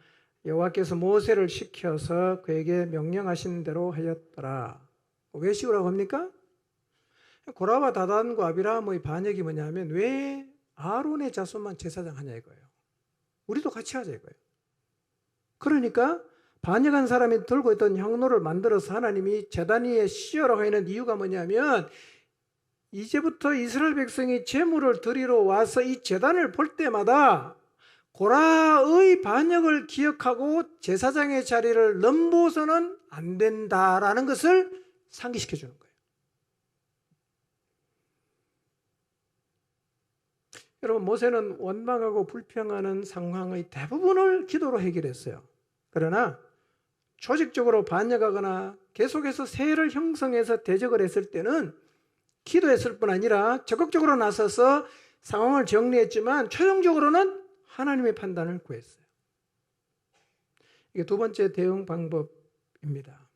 여호와께서 모세를 시켜서 그에게 명령하신 대로 하였더라. 왜 씌우라고 합니까? 고라와 다단과 아비람의 반역이 뭐냐면 왜 아론의 자손만 제사장 하냐 이거예요. 우리도 같이 하자 이거예요. 그러니까 반역한 사람이 들고 있던 향로를 만들어서 하나님이 제단 위에 씌우라고 하는 이유가 뭐냐면 이제부터 이스라엘 백성이 제물을 드리러 와서 이 제단을 볼 때마다 고라의 반역을 기억하고 제사장의 자리를 넘보서는 안 된다라는 것을 상기시켜 주는 거예요. 여러분, 모세는 원망하고 불평하는 상황의 대부분을 기도로 해결했어요. 그러나 조직적으로 반역하거나 계속해서 세를 형성해서 대적을 했을 때는 기도했을 뿐 아니라 적극적으로 나서서 상황을 정리했지만 최종적으로는 하나님의 판단을 구했어요. 이게 두 번째 대응 방법입니다.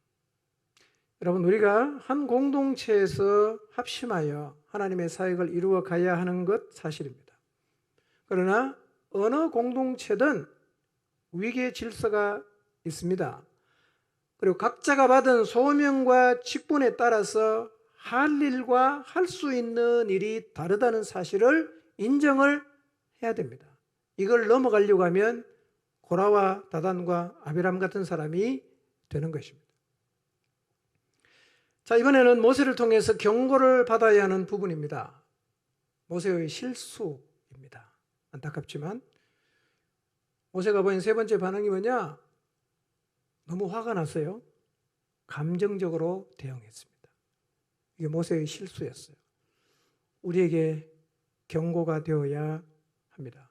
여러분, 우리가 한 공동체에서 합심하여 하나님의 사역을 이루어 가야 하는 것 사실입니다. 그러나 어느 공동체든 위계 질서가 있습니다. 그리고 각자가 받은 소명과 직분에 따라서 할 일과 할 수 있는 일이 다르다는 사실을 인정을 해야 됩니다. 이걸 넘어가려고 하면 고라와 다단과 아비람 같은 사람이 되는 것입니다. 자, 이번에는 모세를 통해서 경고를 받아야 하는 부분입니다. 모세의 실수입니다. 안타깝지만 모세가 보인 세 번째 반응이 뭐냐? 너무 화가 났어요. 감정적으로 대응했습니다. 이게 모세의 실수였어요. 우리에게 경고가 되어야 합니다.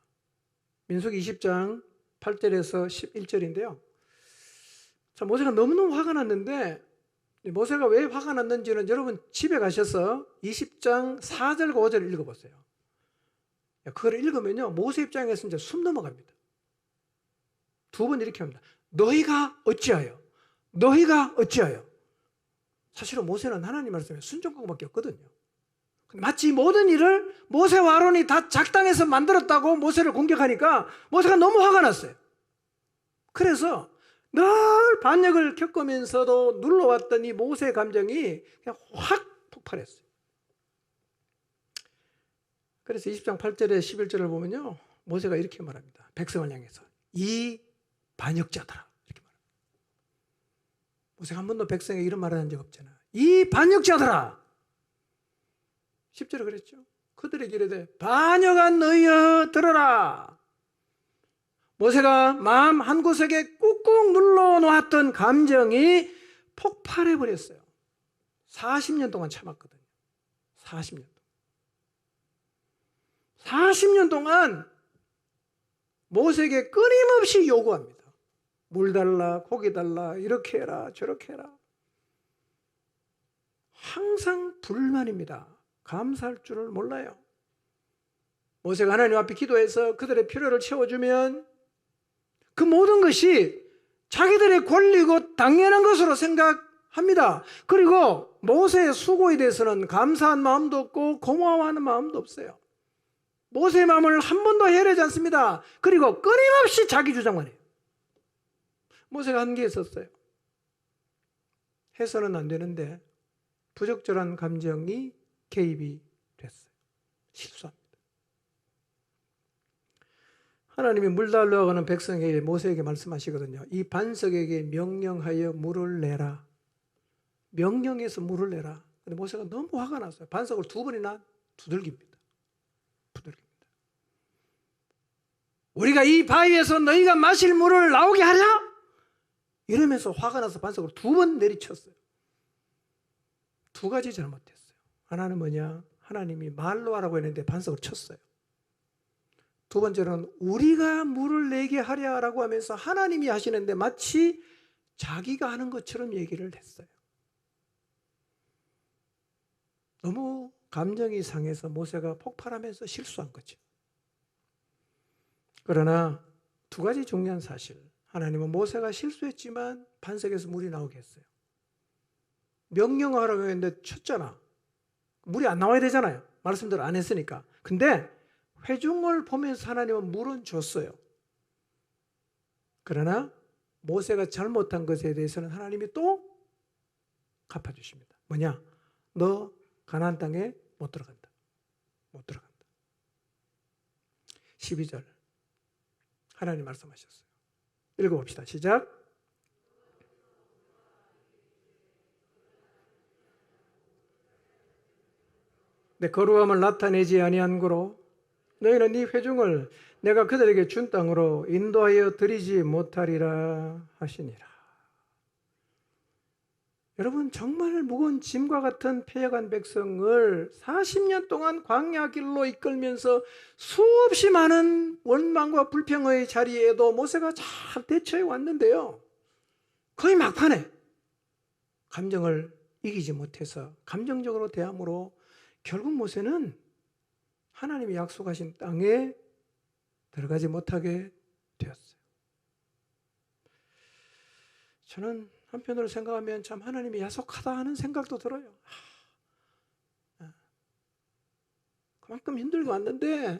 민수기 20장 8절에서 11절인데요. 자, 모세가 너무너무 화가 났는데 모세가 왜 화가 났는지는 여러분 집에 가셔서 20장 4절과 5절을 읽어보세요. 그걸 읽으면요, 모세 입장에서 이제 숨 넘어갑니다. 두 번 이렇게 합니다. 너희가 어찌하여? 너희가 어찌하여? 사실은 모세는 하나님 말씀에 순종하고밖에 없거든요. 마치 모든 일을 모세와 아론이 다 작당해서 만들었다고 모세를 공격하니까 모세가 너무 화가 났어요. 그래서 늘 반역을 겪으면서도 눌러왔던 이 모세의 감정이 그냥 확 폭발했어요. 그래서 20장 8절에 11절을 보면요, 모세가 이렇게 말합니다. 백성을 향해서 이 반역자들아, 이렇게 말합니다. 모세가 한 번도 백성에게 이런 말을 한 적 없잖아요. 이 반역자들아. 10절에 그랬죠. 그들에게 이르되 반역한 너희여 들어라. 모세가 마음 한구석에 꾹꾹 눌러놓았던 감정이 폭발해 버렸어요. 40년 동안 참았거든요. 40년. 40년 동안 모세에게 끊임없이 요구합니다. 물 달라, 고기 달라, 이렇게 해라, 저렇게 해라. 항상 불만입니다. 감사할 줄을 몰라요. 모세가 하나님 앞에 기도해서 그들의 필요를 채워주면 그 모든 것이 자기들의 권리고 당연한 것으로 생각합니다. 그리고 모세의 수고에 대해서는 감사한 마음도 없고 고마워하는 마음도 없어요. 모세의 마음을 한 번도 헤아리지 않습니다. 그리고 끊임없이 자기 주장만 해요. 모세가 한 게 있었어요. 해서는 안 되는데 부적절한 감정이 개입이 됐어요. 실수합니다. 하나님이 물 달라고 하는 백성에게 모세에게 말씀하시거든요. 이 반석에게 명령하여 물을 내라. 명령해서 물을 내라. 근데 모세가 너무 화가 났어요. 반석을 두 번이나 두들깁니다. 우리가 이 바위에서 너희가 마실 물을 나오게 하랴? 이러면서 화가 나서 반석을 두 번 내리쳤어요. 두 가지 잘못했어요. 하나는 뭐냐? 하나님이 말로 하라고 했는데 반석을 쳤어요. 두 번째는 우리가 물을 내게 하랴라고 하면서 하나님이 하시는데 마치 자기가 하는 것처럼 얘기를 했어요. 너무 감정이 상해서 모세가 폭발하면서 실수한 거죠. 그러나 두 가지 중요한 사실. 하나님은 모세가 실수했지만 반석에서 물이 나오게 했어요. 명령하라고 했는데 쳤잖아. 물이 안 나와야 되잖아요. 말씀대로 안 했으니까. 근데 회중을 보면서 하나님은 물은 줬어요. 그러나 모세가 잘못한 것에 대해서는 하나님이 또 갚아주십니다. 뭐냐? 너 가나안 땅에 못 들어간다. 못 들어간다. 12절 하나님 말씀하셨어요. 읽어봅시다. 시작. 내 거룩함을 나타내지 아니한 고로 너희는 네 회중을 내가 그들에게 준 땅으로 인도하여 드리지 못하리라 하시니라. 여러분, 정말 무거운 짐과 같은 패역한 백성을 40년 동안 광야 길로 이끌면서 수없이 많은 원망과 불평의 자리에도 모세가 잘 대처해 왔는데요, 거의 막판에 감정을 이기지 못해서 감정적으로 대함으로 결국 모세는 하나님이 약속하신 땅에 들어가지 못하게 되었어요. 저는 한편으로 생각하면 참 하나님이 야속하다 하는 생각도 들어요. 그만큼 힘들게 왔는데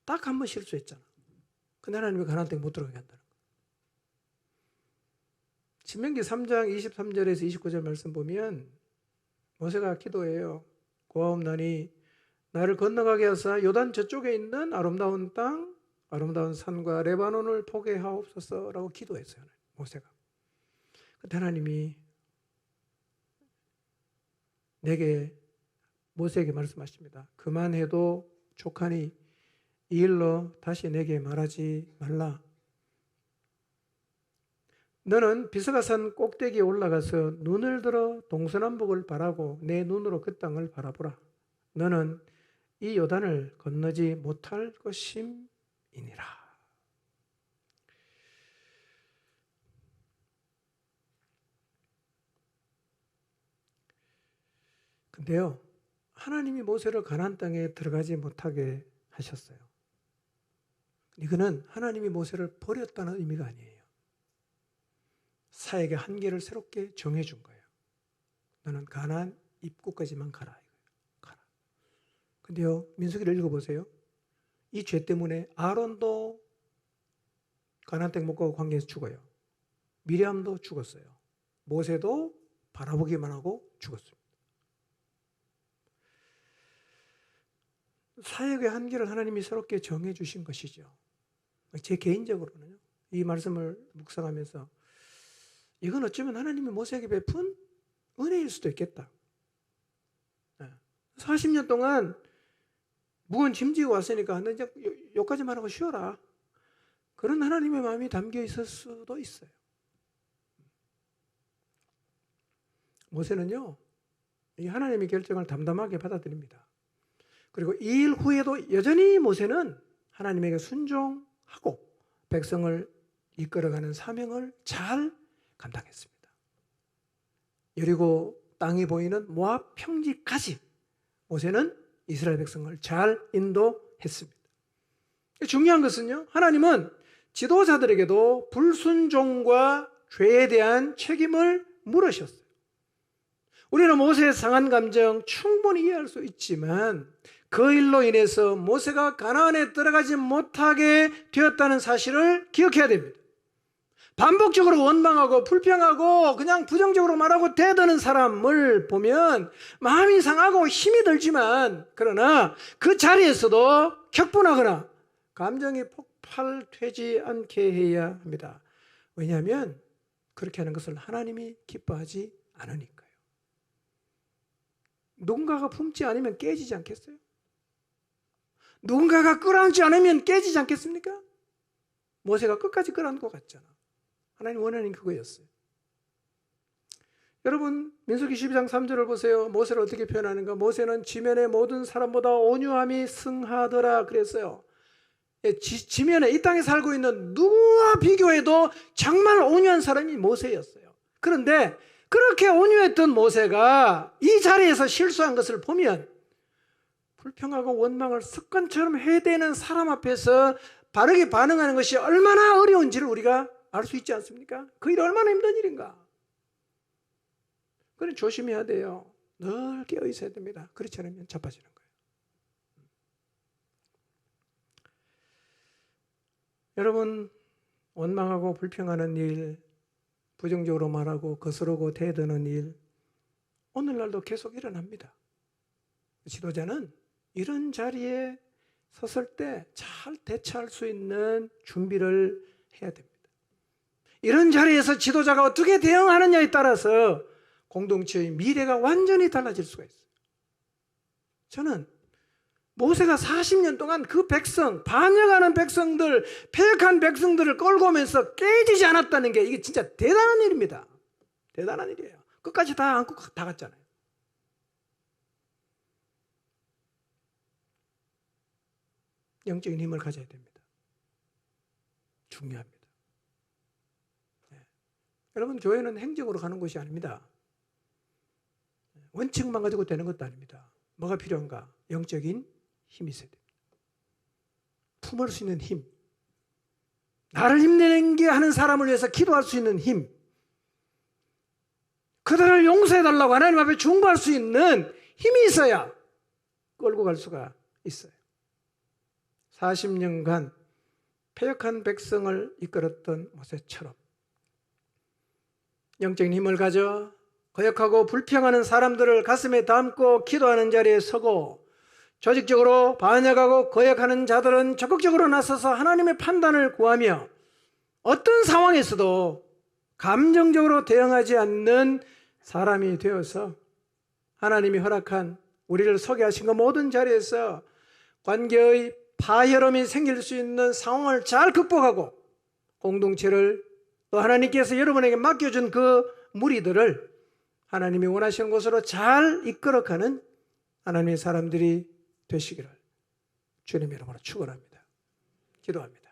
딱 한 번 실수했잖아. 근데 하나님이 가나안 땅에 못 들어가게 한다는 거예요. 신명기 3장 23절에서 29절 말씀 보면 모세가 기도해요. 고아옵나니 나를 건너가게 하사 요단 저쪽에 있는 아름다운 땅, 아름다운 산과 레바논을 보게 하옵소서라고 기도했어요. 모세가. 그때 하나님이 모세에게 말씀하십니다. 그만해도 족하니 이 일로 다시 내게 말하지 말라. 너는 비스가산 꼭대기에 올라가서 눈을 들어 동서남북을 바라고 내 눈으로 그 땅을 바라보라. 너는 이 요단을 건너지 못할 것임이니라. 근데요, 하나님이 모세를 가나안 땅에 들어가지 못하게 하셨어요. 이거는 하나님이 모세를 버렸다는 의미가 아니에요. 사역의 한계를 새롭게 정해준 거예요. 너는 가나안 입구까지만 가라. 가라. 근데요, 민수기를 읽어보세요. 이 죄 때문에 아론도 가나안 땅 못 가고 광야에서 죽어요. 미리암도 죽었어요. 모세도 바라보기만 하고 죽었습니다. 사역의 한계를 하나님이 새롭게 정해주신 것이죠. 제 개인적으로는요, 이 말씀을 묵상하면서 이건 어쩌면 하나님이 모세에게 베푼 은혜일 수도 있겠다. 40년 동안 무거운 짐지고 왔으니까 너 이제 여기까지만 하고 쉬어라. 그런 하나님의 마음이 담겨 있을 수도 있어요. 모세는요, 이 하나님의 결정을 담담하게 받아들입니다. 그리고 이 일 후에도 여전히 모세는 하나님에게 순종하고 백성을 이끌어가는 사명을 잘 감당했습니다. 여리고 땅이 보이는 모압 평지까지 모세는 이스라엘 백성을 잘 인도했습니다. 중요한 것은요, 하나님은 지도자들에게도 불순종과 죄에 대한 책임을 물으셨어요. 우리는 모세의 상한 감정 충분히 이해할 수 있지만 그 일로 인해서 모세가 가나안에 들어가지 못하게 되었다는 사실을 기억해야 됩니다. 반복적으로 원망하고 불평하고 그냥 부정적으로 말하고 대드는 사람을 보면 마음이 상하고 힘이 들지만, 그러나 그 자리에서도 격분하거나 감정이 폭발되지 않게 해야 합니다. 왜냐하면 그렇게 하는 것을 하나님이 기뻐하지 않으니까요. 누군가가 품지 않으면 깨지지 않겠어요? 누군가가 끌어안지 않으면 깨지지 않겠습니까? 모세가 끝까지 끌어안고 갔잖아. 하나님 원하는 그거였어요. 여러분, 민수기 12장 3절을 보세요. 모세를 어떻게 표현하는가? 모세는 지면의 모든 사람보다 온유함이 승하더라 그랬어요. 지면에 이 땅에 살고 있는 누구와 비교해도 정말 온유한 사람이 모세였어요. 그런데 그렇게 온유했던 모세가 이 자리에서 실수한 것을 보면 불평하고 원망을 습관처럼 해대는 사람 앞에서 바르게 반응하는 것이 얼마나 어려운지를 우리가 알 수 있지 않습니까? 그 일이 얼마나 힘든 일인가. 그건 조심해야 돼요. 늘 깨어 있어야 됩니다. 그렇지 않으면 자빠지는 거예요. 여러분, 원망하고 불평하는 일, 부정적으로 말하고 거스르고 대드는 일, 오늘날도 계속 일어납니다. 지도자는 이런 자리에 섰을 때 잘 대처할 수 있는 준비를 해야 됩니다. 이런 자리에서 지도자가 어떻게 대응하느냐에 따라서 공동체의 미래가 완전히 달라질 수가 있어요. 저는 모세가 40년 동안 그 백성, 반역하는 백성들, 패역한 백성들을 끌고 오면서 깨지지 않았다는 게 이게 진짜 대단한 일입니다. 대단한 일이에요. 끝까지 다 안고 다 갔잖아요. 영적인 힘을 가져야 됩니다. 중요합니다. 여러분, 교회는 행정으로 가는 곳이 아닙니다. 원칙만 가지고 되는 것도 아닙니다. 뭐가 필요한가? 영적인 힘이 있어야 됩니다. 품을 수 있는 힘, 나를 힘내게 하는 사람을 위해서 기도할 수 있는 힘, 그들을 용서해달라고 하나님 앞에 중보할 수 있는 힘이 있어야 끌고 갈 수가 있어요. 40년간 패역한 백성을 이끌었던 모세처럼 영적인 힘을 가져 거역하고 불평하는 사람들을 가슴에 담고 기도하는 자리에 서고, 조직적으로 반역하고 거역하는 자들은 적극적으로 나서서 하나님의 판단을 구하며 어떤 상황에서도 감정적으로 대응하지 않는 사람이 되어서 하나님이 허락한, 우리를 서게 하신 그 모든 자리에서 관계의 파혈음이 생길 수 있는 상황을 잘 극복하고 공동체를, 또 하나님께서 여러분에게 맡겨준 그 무리들을 하나님이 원하시는 곳으로 잘 이끌어가는 하나님의 사람들이 되시기를 주님의 이름으로 축원합니다. 기도합니다.